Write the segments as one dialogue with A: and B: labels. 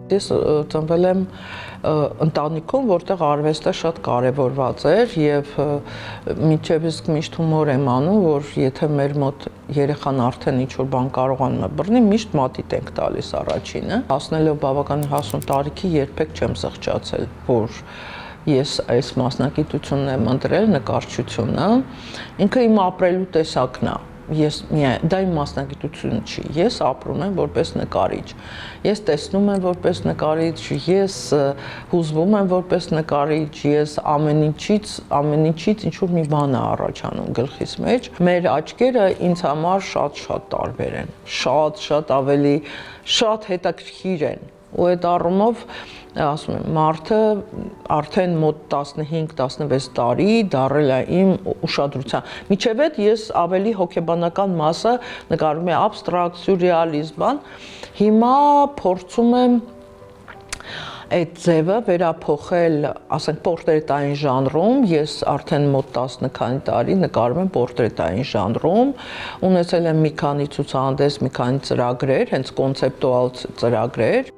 A: Ես ծնվել եմ ընտանիքում, որտեղ արվեստը շատ կարևորված էր եւ մինչեւ իսկ միշտ հումոր եմ անում, որ եթե մեր մոտ երեխան արդեն ինչ-որ բան կարողանում է բռնի, միշտ մատիտ ենք տալիս առաջինը։ Հասնելով բավականին հասուն տարիքի երբեք չեմ զղջացել, որ ես այս մասնագիտությունն եմ ընտրել, նկարչությունը, ինքը իմ ապրելու տեսակն է։ Դա իմ մասնագիտություն չի, ես ապրում եմ որպես նկարիչ, ես տեսնում եմ որպես նկարիչ, ես հուզվում եմ որպես նկարիչ, ես ամեն ինչից ինչ-որ մի բան է առաջանում գլխիս մեջ, մեր աչքերը ինձ համար շատ տարբեր են, շատ ավելի, շատ հետաքրքիր են, ու այդ առումով ասում եմ, մարդը արդեն մոտ 15-16 տարի դարել է իմ ուշադրության։ Մինչև այդ ես ավելի հոգեբանական մասը նկարում եմ աբստրակտ, սյուրռեալիզմ, բան։ Հիմա փորձում եմ այդ ձևը վերափոխել, ասենք, պորտրետային ժանրում, ես արդեն մոտ 10 քանի տարի նկարում եմ պորտրետային ժանրում, ունեցել եմ մի քանի ցուցահանդես, մի քանի ծրագրեր, հենց կոնցեպտուալ ծրագրեր։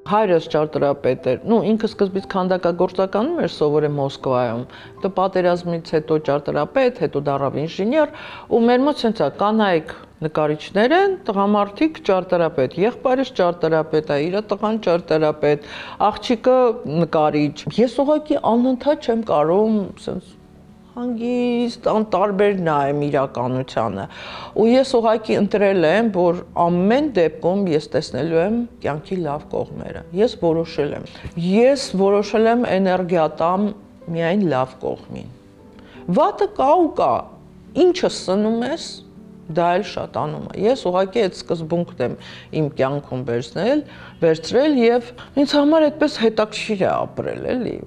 A: Հայրս ճարտարապետ էր, ինքը սկզբից քանդակագործականում էր սովորել Մոսկվայում, հետո պատերազմից հետո ճարտարապետ, հետո դառավ ինժեներ, ու մեր մոտ ցենց է կանայք նկարիչներ են, տղամարդիկ ճարտարապետ, եղբայրս ճարտարապետ է, իր տղան ճարտարապետ, աղջիկը նկարիչ։ Ես ուղղակի անընդհատ չեմ կարող ցենց հանգիստ անտարբեր նայեմ իրականությանը, ու ես ուղղակի ընտրել եմ, որ ամեն դեպքում ես տեսնելու եմ կյանքի լավ կողմերը, ես որոշել եմ էներգիա տամ միայն լավ կողմին, վատը կա ու կա, ինչը սնում ես, դա էլ շատանում է, ես ուղղակի այդ սկզբունքն եմ իմ կյանքում վերցրել և ինձ համար այդպես հետաքրքիր է ապրել, էլի,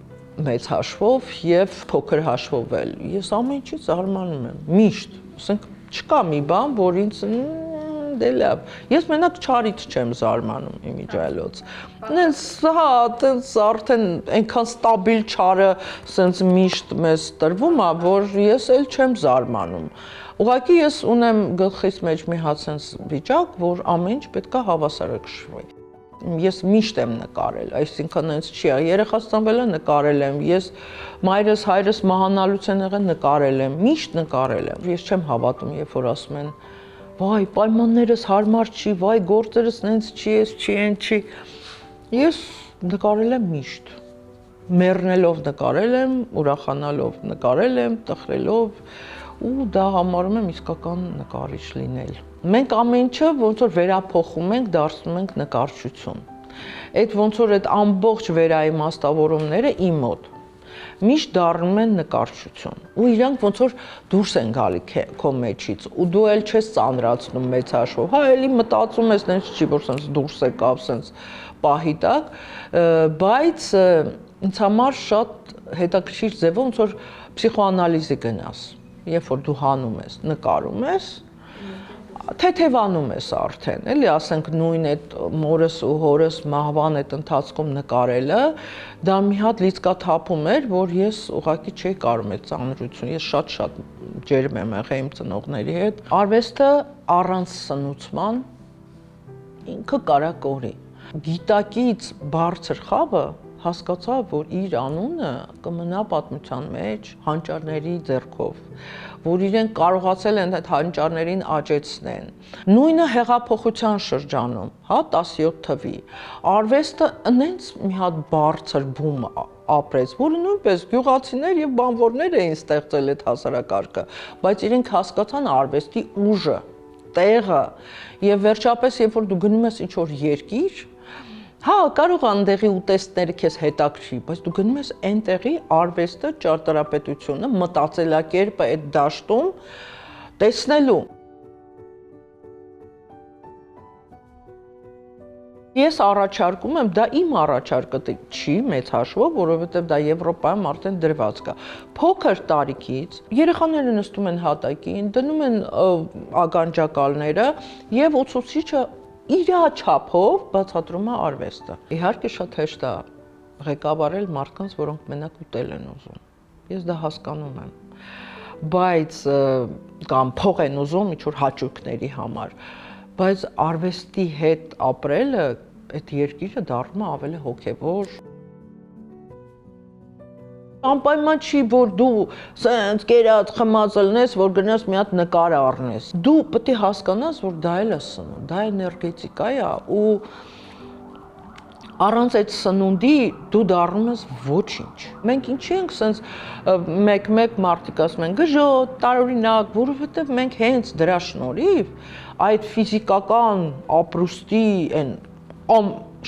A: մեծ հաշվով և փոքր հաշվով էլ, ես ամեն ինչից զարմանում եմ, միշտ, ասենք, չկա մի բան, որ ինձ դե լավ, ես մենակ չարից չեմ զարմանում իմիջիայլոց, տենց արդեն այնքան ստաբիլ չարը սենց միշտ մեզ տրվում է, որ ես էլ չեմ զարմանում, ուղղակի ես ունեմ գլխիս մեջ մի հատ սենց վիճակ, որ ամեն ինչ պետք է հավասարակշռվի։ Ես միշտ եմ նկարել, այսինքն այնց չի, երեխաս ծնվել է նկարել եմ, ես մայրս հայրս մահանալուց են եղել նկարել եմ, միշտ նկարել եմ, ես չեմ հավատում, երբ որ ասում են, վայ, պայմաններս հարմար չի, վայ, գործերս նենց չի, ես չի, են չի, ես նկարել եմ միշտ, մեռնելով նկարել եմ, ուրախանալով նկարել եմ, տխրելով, ու դա համարում եմ իսկական նկարիչ լինել։ Մենք ամեն ինչը ոնց որ վերափոխում ենք, դարձնում ենք նկարչություն։ Այդ ոնց որ այդ ամբողջ վերաիմաստավորումները իմ մոտ միշտ դառնում են նկարչություն։ Ու իրանք ոնց որ դուրս են գալի քո մեջից, ու դու էլ չես ծանրացնում մեծ հաշվով։ Հա, էլի մտածում ես, նենց չի, որ սենց դուրս եկավ, սենց պահի տակ, բայց ինձ համար շատ հետաքրքիր ձևով ոնց որ փսիխոանալիզի գնաս, երբ որ դու հանում ես, նկարում ես, թեթևանում ես արդեն, էլի ասենք նույն այդ մորս ու հորս մահվան այդ ընթացքում նկարելը, դա մի հատ լիցքաթափում էր, որ ես ուղղակի չէի կարում այդ ծանրություն, ես շատ ջերմ եմ եղել իմ ծնողների հետ։ Արվեստը առանց սնուցման ինքը կարա կորի։ Գիտակից բարձր խավը հասկացա, որ իր անունը կմնա պատմության մեջ հանճարների ձեռքով, որ իրենք կարողացել են այդ հանճարներին աճեցնեն։ Նույնը հեղափոխության շրջանում, հա, 17 թվի, արվեստը նենց մի հատ բարձր բում ապրեց, որը նույնպես գյուղացիներ և բանվորներ էին ստեղծել այդ հասարակարգը, բայց իրենք հասկացան արվեստի ուժը, տեղը, և վերջապես, երբ որ դու գնում ես ինչ-որ երկիր, հա, կարող անդեղի ուտեստները քեզ հետաքրքրի, բայց դու գնում ես այնտեղի արվեստը, ճարտարապետությունը, մտածելակերպը այդ դաշտում տեսնելու։ Ես առաջարկում եմ, դա իմ առաջարկը չի մեծ հաշվով, որովհետև դա Եվրոպայում արդեն դրված կա։ Փոքր տարիքից երեխաները նստում են հատակին, դնում են ականջակալները և ուսուցիչը իր չափով բացատրում է արվեստը։ Իհարկե շատ հեշտ է ղեկավարել մարդկանց, որոնք մենակ ուտել են ուզում։ Ես դա հասկանում եմ։ Բայց կամ փող են ուզում ինչ-որ հաճույքների համար։ բայց արվեստի հետ ապրելը այդ երկիրը դառնում է ավելի հոգևոր։ Անպայման չի, որ դու սենց կերած խմած լնես, որ գնաս մի հատ նկար առնես։ Դու պետք է հասկանաս, որ դա էլ է սնունդ, դա էներգետիկա է ու առանց այդ սնունդի դու դառնում ես ոչինչ։ Մենք ինչի ենք սենց մեկ մարդիկ ասում են գժոտ, տարօրինակ, որովհետև մենք հենց դրա շնորհիվ այդ ֆիզիկական ապրուստի այն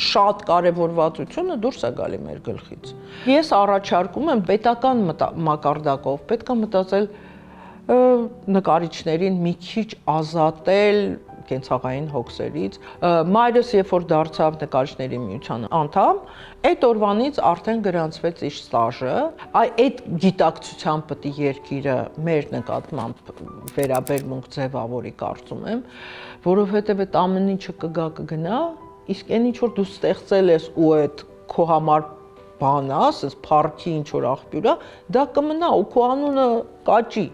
A: շատ կարևորվածությունը դուրս է գալի մեր գլխից։ Ես առաջարկում եմ պետական մակարդակով, պետք է մտածել նկարիչներին մի քիչ ազատել կենցաղային հոգսերից։ Մայրս երբ որ դարձավ նկարիչների միության անդամ, այդ օրվանից արդեն գրանցվեց իր ստաժը, այդ գիտակցությամբ պետք է երկիրը մեր նկատմամբ վերաբերմունք ձևավորի կարծում եմ, որովհետև այդ ամեն ինչը կգնա, իսկ այն ինչ որ դու ստեղծել ես ու այդ քո համար բան է, ասես փառքի ինչ որ աղբյուր է, դա կմնա ու քո անունը կաճի։